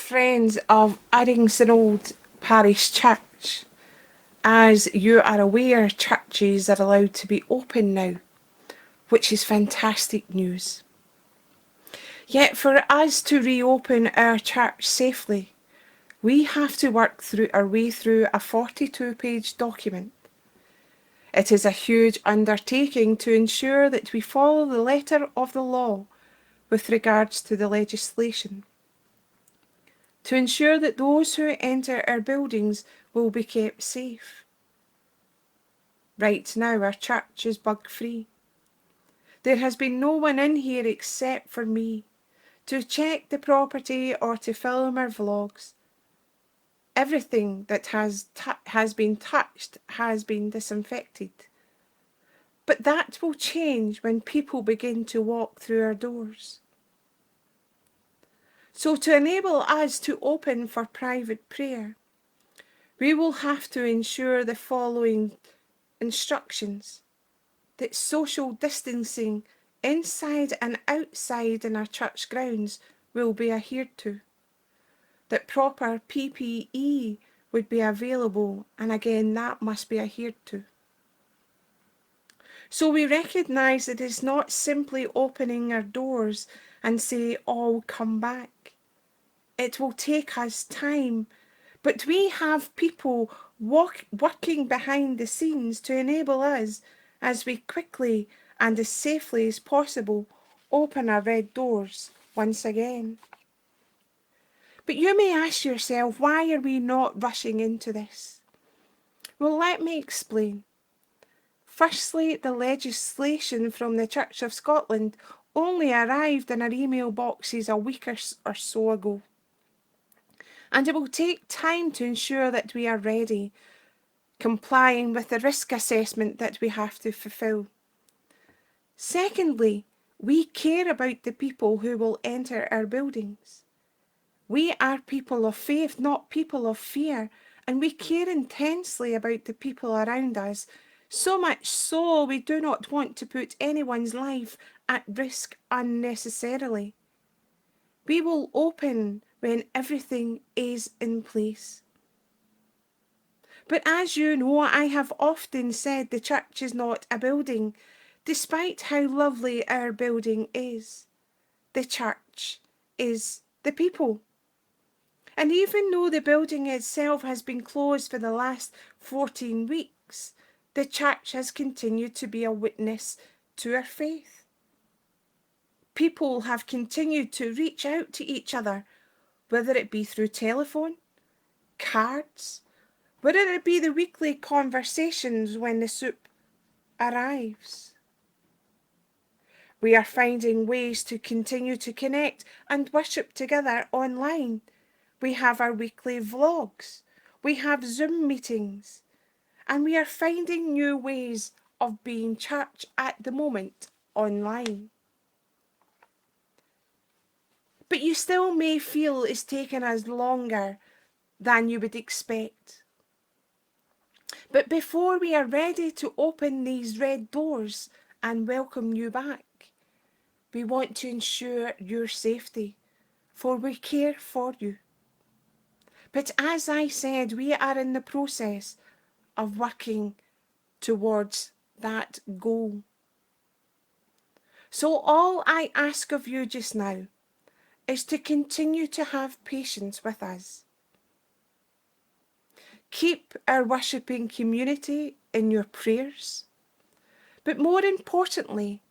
friends of Addington Old Parish Church. As you are aware, churches are allowed to be open now, which is fantastic news. Yet for us to reopen our church safely, we have to work through our way through a 42-page document. It is a huge undertaking to ensure that we follow the letter of the law with regards to the legislation, to ensure that those who enter our buildings will be kept safe. Right now our church is bug-free. There has been no one in here except for me to check the property or to film our vlogs. Everything that has been touched has been disinfected. But that will change when people begin to walk through our doors. So to enable us to open for private prayer, we will have to ensure the following instructions: that social distancing inside and outside in our church grounds will be adhered to, that proper PPE would be available, and again that must be adhered to. So we recognise that it's not simply opening our doors and say, all come back. It will take us time, but we have people working behind the scenes to enable us, as we quickly and as safely as possible, open our red doors once again. But you may ask yourself, why are we not rushing into this? Well, let me explain. Firstly, the legislation from the Church of Scotland only arrived in our email boxes a week or so ago. And it will take time to ensure that we are ready, complying with the risk assessment that we have to fulfil. Secondly, we care about the people who will enter our buildings. We are people of faith, not people of fear, and we care intensely about the people around us, so much so we do not want to put anyone's life at risk unnecessarily. We will open when everything is in place. But as you know, I have often said the church is not a building, despite how lovely our building is. The church is the people. And even though the building itself has been closed for the last 14 weeks, the church has continued to be a witness to our faith. People have continued to reach out to each other, whether it be through telephone, cards, whether it be the weekly conversations when the soup arrives. We are finding ways to continue to connect and worship together online. We have our weekly vlogs, we have Zoom meetings, and we are finding new ways of being church at the moment online. But you still may feel it's taken us longer than you would expect. But before we are ready to open these red doors and welcome you back, we want to ensure your safety, for we care for you. But as I said, we are in the process of working towards that goal. So all I ask of you just now is to continue to have patience with us. Keep our worshipping community in your prayers. But more importantly,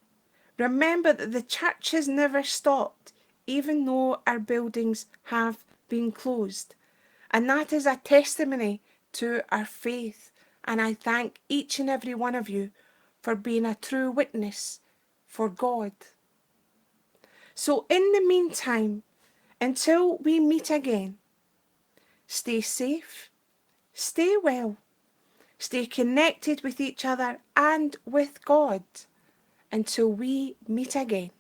remember that the church has never stopped, even though our buildings have been closed. And that is a testimony to our faith. And I thank each and every one of you for being a true witness for God. So in the meantime, until we meet again, stay safe, stay well, stay connected with each other and with God until we meet again.